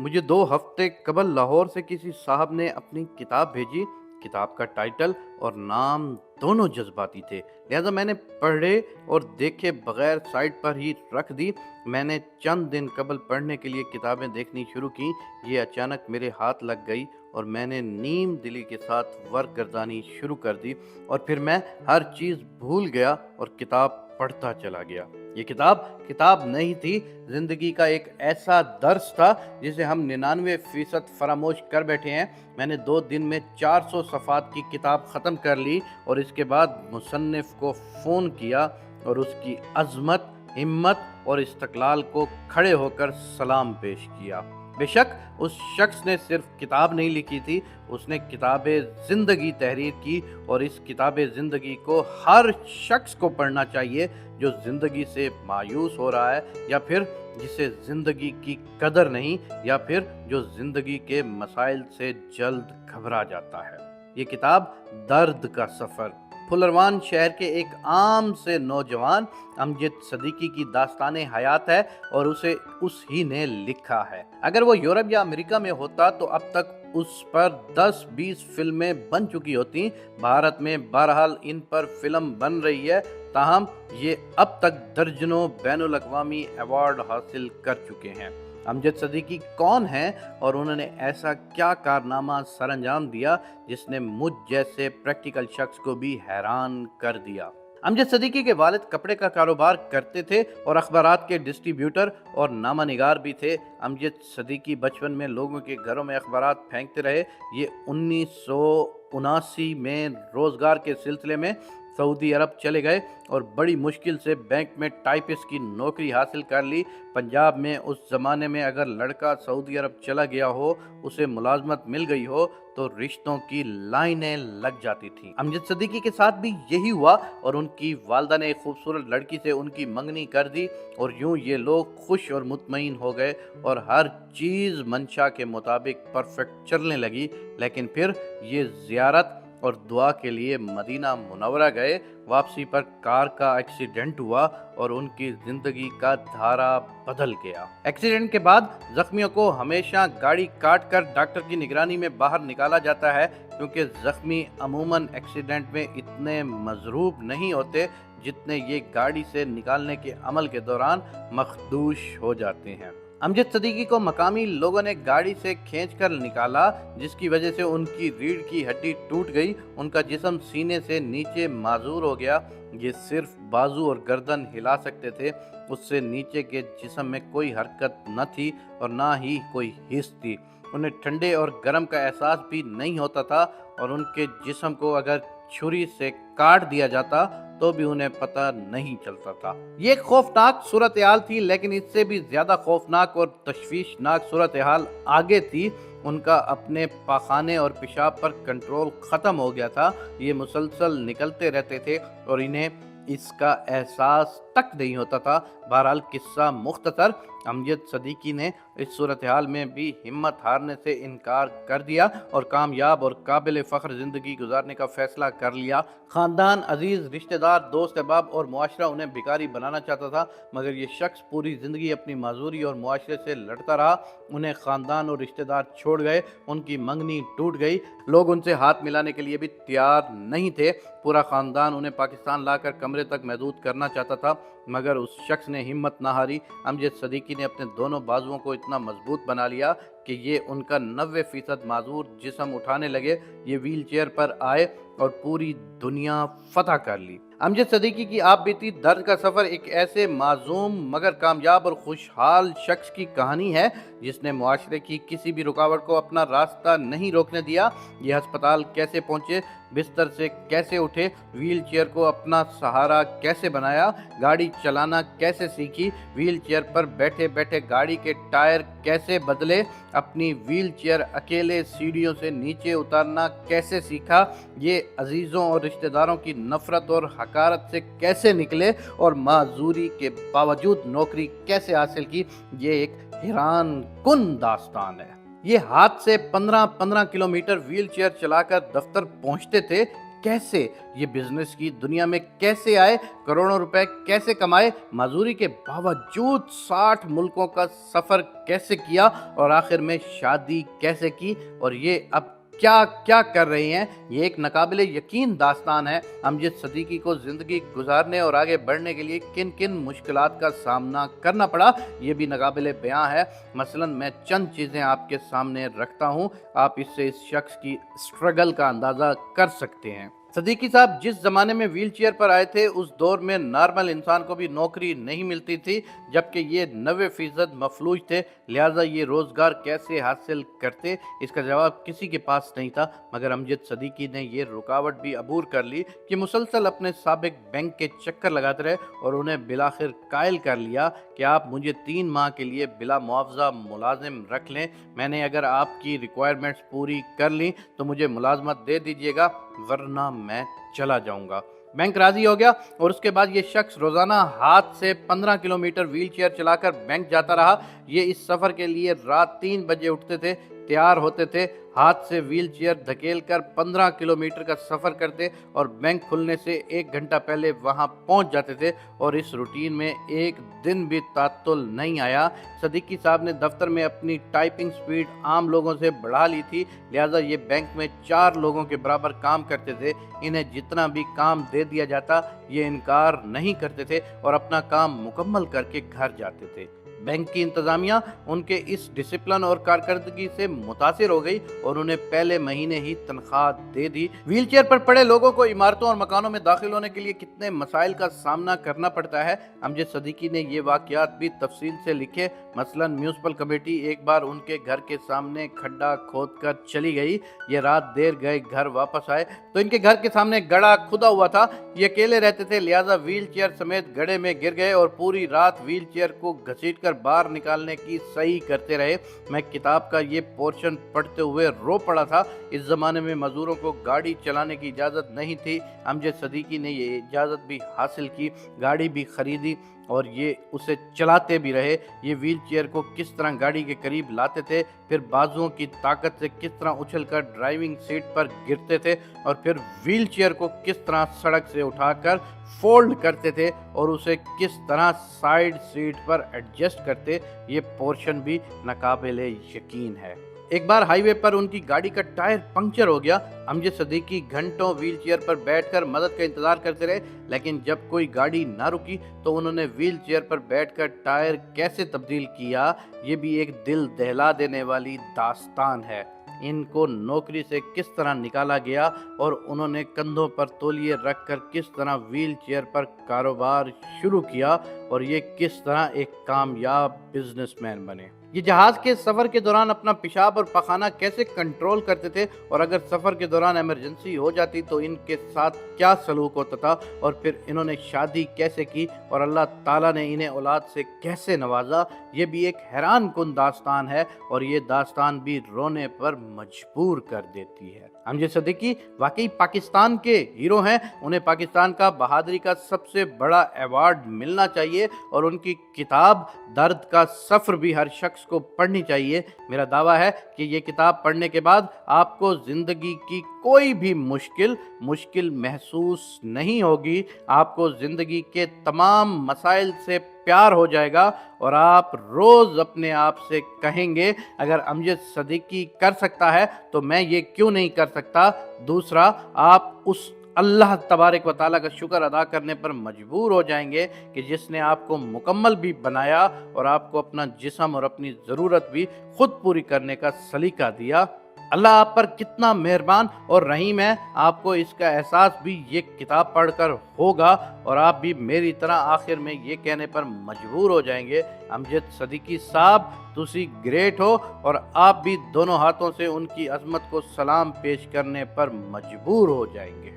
مجھے 2 ہفتے قبل لاہور سے کسی صاحب نے اپنی کتاب بھیجی۔ کتاب کا ٹائٹل اور نام دونوں جذباتی تھے، لہذا میں نے پڑھے اور دیکھے بغیر سائٹ پر ہی رکھ دی۔ میں نے چند دن قبل پڑھنے کے لیے کتابیں دیکھنی شروع کی، یہ اچانک میرے ہاتھ لگ گئی اور میں نے نیم دلی کے ساتھ ورک گردانی شروع کر دی، اور پھر میں ہر چیز بھول گیا اور کتاب پڑھتا چلا گیا۔ یہ کتاب نہیں تھی، زندگی کا ایک ایسا درس تھا جسے ہم 99% فراموش کر بیٹھے ہیں۔ میں نے 2 دن میں 400 صفحات کی کتاب ختم کر لی اور اس کے بعد مصنف کو فون کیا اور اس کی عظمت، ہمت اور استقلال کو کھڑے ہو کر سلام پیش کیا۔ بے شک اس شخص نے صرف کتاب نہیں لکھی تھی، اس نے کتاب زندگی تحریر کی، اور اس کتاب زندگی کو ہر شخص کو پڑھنا چاہیے جو زندگی سے مایوس ہو رہا ہے، یا پھر جسے زندگی کی قدر نہیں، یا پھر جو زندگی کے مسائل سے جلد گھبرا جاتا ہے۔ یہ کتاب درد کا سفر، پھلروان شہر کے ایک عام سے نوجوان امجد صدیقی کی داستان حیات ہے، اور اسے اس ہی نے لکھا ہے۔ اگر وہ یورپ یا امریکہ میں ہوتا تو اب تک اس پر 10-20 فلمیں بن چکی ہوتی۔ بھارت میں بہرحال ان پر فلم بن رہی ہے، تاہم یہ اب تک درجنوں بین الاقوامی ایوارڈ حاصل کر چکے ہیں۔ امجد صدیقی کون ہیں اور انہوں نے ایسا کیا کارنامہ سر انجام دیا جس نے مجھ جیسے پریکٹیکل شخص کو بھی حیران کر دیا؟ امجد صدیقی کے والد کپڑے کا کاروبار کرتے تھے اور اخبارات کے ڈسٹریبیوٹر اور نامہ نگار بھی تھے۔ امجد صدیقی بچپن میں لوگوں کے گھروں میں اخبارات پھینکتے رہے۔ یہ 1979 میں روزگار کے سلسلے میں سعودی عرب چلے گئے اور بڑی مشکل سے بینک میں ٹائپسٹ کی نوکری حاصل کر لی۔ پنجاب میں اس زمانے میں اگر لڑکا سعودی عرب چلا گیا ہو، اسے ملازمت مل گئی ہو تو رشتوں کی لائنیں لگ جاتی تھیں۔ امجد صدیقی کے ساتھ بھی یہی ہوا، اور ان کی والدہ نے ایک خوبصورت لڑکی سے ان کی منگنی کر دی، اور یوں یہ لوگ خوش اور مطمئن ہو گئے اور ہر چیز منشا کے مطابق پرفیکٹ چلنے لگی۔ لیکن پھر یہ زیارت اور دعا کے لیے مدینہ منورہ گئے۔ واپسی پر کار کا ایکسیڈنٹ ہوا اور ان کی زندگی کا دھارا بدل گیا۔ ایکسیڈنٹ کے بعد زخمیوں کو ہمیشہ گاڑی کاٹ کر ڈاکٹر کی نگرانی میں باہر نکالا جاتا ہے، کیونکہ زخمی عموماً ایکسیڈنٹ میں اتنے مضروب نہیں ہوتے جتنے یہ گاڑی سے نکالنے کے عمل کے دوران مخدوش ہو جاتے ہیں۔ امجد صدیقی کو مقامی لوگوں نے گاڑی سے کھینچ کر نکالا، جس کی وجہ سے ان کی ریڑھ کی ہڈی ٹوٹ گئی، ان کا جسم سینے سے نیچے معذور ہو گیا۔ یہ صرف بازو اور گردن ہلا سکتے تھے، اس سے نیچے کے جسم میں کوئی حرکت نہ تھی اور نہ ہی کوئی حس تھی۔ انہیں ٹھنڈے اور گرم کا احساس بھی نہیں ہوتا تھا، اور ان کے جسم کو اگر چھری سے کاٹ دیا جاتا تو بھی انہیں پتہ نہیں چلتا تھا۔ یہ ایک خوفناک صورتحال تھی، لیکن اس سے بھی زیادہ خوفناک اور تشویشناک صورتحال آگے تھی۔ ان کا اپنے پاخانے اور پیشاب پر کنٹرول ختم ہو گیا تھا۔ یہ مسلسل نکلتے رہتے تھے اور انہیں اس کا احساس تک نہیں ہوتا تھا۔ بہرحال قصہ مختصر، امجد صدیقی نے اس صورتحال میں بھی ہمت ہارنے سے انکار کر دیا اور کامیاب اور قابل فخر زندگی گزارنے کا فیصلہ کر لیا۔ خاندان، عزیز، رشتہ دار، دوست احباب اور معاشرہ انہیں بھکاری بنانا چاہتا تھا، مگر یہ شخص پوری زندگی اپنی معذوری اور معاشرے سے لڑتا رہا۔ انہیں خاندان اور رشتہ دار چھوڑ گئے، ان کی منگنی ٹوٹ گئی، لوگ ان سے ہاتھ ملانے کے لیے بھی تیار نہیں تھے۔ پورا خاندان انہیں پاکستان لا کر کمرے تک محدود کرنا چاہتا تھا، مگر اس شخص نے ہمت نہ ہاری۔ امجد صدیقی نے اپنے دونوں بازوؤں کو اتنا مضبوط بنا لیا کہ یہ ان کا 90% معذور جسم اٹھانے لگے۔ یہ ویل چیئر پر آئے اور پوری دنیا فتح کر لی۔ امجد صدیقی کی آپ بیتی درد کا سفر ایک ایسے معصوم مگر کامیاب اور خوشحال شخص کی کہانی ہے جس نے معاشرے کی کسی بھی رکاوٹ کو اپنا راستہ نہیں روکنے دیا۔ یہ ہسپتال کیسے پہنچے، بستر سے کیسے اٹھے، ویل چیئر کو اپنا سہارا کیسے بنایا، گاڑی چلانا کیسے سیکھی، ویل چیئر پر بیٹھے بیٹھے گاڑی کے ٹائر کیسے بدلے، اپنی ویل چیئر اکیلے سیڑھیوں سے نیچے اتارنا کیسے سیکھا، یہ عزیزوں اور رشتہ داروں کی نفرت اور حقارت سے کیسے نکلے اور معذوری کے باوجود نوکری کیسے حاصل کی، یہ ایک حیران کن داستان ہے۔ یہ ہاتھ سے 15 کلومیٹر ویل چیئر چلا کر دفتر پہنچتے تھے۔ कैसे ये बिजनेस की दुनिया में कैसे आए, करोड़ों रुपए कैसे कमाए, मजदूरी के बावजूद 60 मुल्कों का सफ़र कैसे किया और आखिर में शादी कैसे की, और ये अब क्या क्या कर रही हैं। ये एक नाकाबिले यकीन दास्तान है। अमजद सदीकी को ज़िंदगी गुजारने और आगे बढ़ने के लिए किन किन मुश्किलात का सामना करना पड़ा, ये भी नाकाबिले बयां है। मसलन मैं चंद चीज़ें आपके सामने रखता हूँ, आप इससे इस शख्स की स्ट्रगल का अंदाज़ा कर सकते हैं। सदीकी साहब जिस ज़माने में व्हील चेयर पर आए थे, उस दौर में नॉर्मल इंसान को भी नौकरी नहीं मिलती थी, जबकि ये 90% मफलूज थे। लिहाजा ये रोज़गार कैसे हासिल करते, इसका जवाब किसी के पास नहीं था। मगर अमजद सदीकी ने ये रुकावट भी अबूर कर ली कि मुसलसल अपने साबिक बैंक के चक्कर लगाते रहे और उन्हें बिलाखिर कायल कर लिया कि आप मुझे 3 माह के लिए बिला मुआवजा मुलाजिम रख लें। मैंने अगर आपकी रिक्वायरमेंट्स पूरी कर ली तो मुझे मुलाजमत दे दीजिएगा, वरना मैं चला जाऊंगा। बैंक राजी हो गया और उसके बाद ये शख्स रोजाना हाथ से 15 किलोमीटर व्हील चेयर चलाकर बैंक जाता रहा। ये इस सफर के लिए रात 3 बजे उठते थे, तैयार होते थे, हाथ से व्हील चेयर धकेल कर 15 किलोमीटर का सफ़र करते और बैंक खुलने से 1 घंटा पहले वहां पहुंच जाते थे। और इस रूटीन में एक दिन भी तात्तुल नहीं आया। सदीकी साहब ने दफ्तर में अपनी टाइपिंग स्पीड आम लोगों से बढ़ा ली थी, लिहाजा ये बैंक में 4 लोगों के बराबर काम करते थे। इन्हें जितना भी काम दे दिया जाता ये इनकार नहीं करते थे और अपना काम मुकम्मल करके घर जाते थे। बैंक की इंतजामिया उनके इस डिसिप्लिन और कारकर्दगी से मुतासिर हो गई और उन्हें पहले महीने ही तनख्वाह दे दी। व्हील चेयर पर पड़े लोगों को इमारतों और मकानों में दाखिल होने के लिए कितने मसाइल का सामना करना पड़ता है, अमजद सदीकी ने ये वाक़यात भी तफसील से लिखे। मसलन म्यूनसिपल कमेटी एक बार उनके घर के सामने खड्डा खोद कर चली गई। ये रात देर गए घर वापस आए तो इनके घर के सामने गड्ढा खुदा हुआ था। ये अकेले रहते थे, लिहाजा व्हील चेयर समेत गड्ढे में गिर गए और पूरी रात व्हील चेयर को घसीट बाहर निकालने की सही करते रहे। मैं किताब का ये पोर्शन पढ़ते हुए रो पड़ा था। इस जमाने में मजदूरों को गाड़ी चलाने की इजाज़त नहीं थी। अमजद सदीकी ने ये इजाज़त भी हासिल की, गाड़ी भी खरीदी और ये उसे चलाते भी रहे। ये व्हील चेयर को किस तरह गाड़ी के करीब लाते थे, फिर बाजुओं की ताकत से किस तरह उछलकर ड्राइविंग सीट पर गिरते थे और फिर व्हील चेयर को किस तरह सड़क से उठाकर फोल्ड करते थे और उसे किस तरह साइड सीट पर एडजस्ट करते, ये पोर्शन भी नाकाबिले यकीन है। एक बार हाईवे पर उनकी गाड़ी का टायर पंक्चर हो गया। अमजद सदीकी घंटों व्हील चेयर पर बैठकर मदद का इंतजार करते रहे, लेकिन जब कोई गाड़ी ना रुकी तो उन्होंने व्हील चेयर पर बैठकर टायर कैसे तब्दील किया, ये भी एक दिल दहला देने वाली दास्तान है। इनको नौकरी से किस तरह निकाला गया और उन्होंने कंधों पर तौलिए रखकर किस तरह व्हील चेयर पर कारोबार शुरू किया और ये किस तरह एक कामयाब बिजनेसमैन बने। ये जहाज के सफ़र के दौरान अपना पेशाब और पखाना कैसे कंट्रोल करते थे और अगर सफ़र के दौरान इमरजेंसी हो जाती तो इनके साथ क्या सलूक होता था, और फिर इन्होंने शादी कैसे की और अल्लाह ताला ने इन्हें औलाद से कैसे नवाजा, ये भी एक हैरान कुन दास्तान है और ये दास्तान भी रोने पर मजबूर कर देती है। अमजद सदीकी वाकई पाकिस्तान के हीरो हैं। उन्हें पाकिस्तान का बहादुरी का सबसे बड़ा अवार्ड मिलना चाहिए और उनकी किताब दर्द का सफ़र भी हर शख्स को पढ़नी चाहिए। मेरा दावा है कि ये किताब पढ़ने के बाद आपको ज़िंदगी की कोई भी मुश्किल महसूस नहीं होगी। आपको ज़िंदगी के तमाम मसाइल से प्यार हो जाएगा और आप रोज़ अपने आप से कहेंगे अगर अमजद सदीकी कर सकता है तो मैं ये क्यों नहीं कर सकता। दूसरा, आप उस अल्लाह तबारक व तआला का शुक्र अदा करने पर मजबूर हो जाएंगे कि जिसने आपको मुकम्मल भी बनाया और आपको अपना जिस्म और अपनी ज़रूरत भी खुद पूरी करने का सलीका दिया। अल्लाह आप पर कितना मेहरबान और रहीम है, आपको इसका एहसास भी ये किताब पढ़कर होगा और आप भी मेरी तरह आखिर में ये कहने पर मजबूर हो जाएंगे अमजद सदीकी साहब तुसी ग्रेट हो, और आप भी दोनों हाथों से उनकी अजमत को सलाम पेश करने पर मजबूर हो जाएंगे।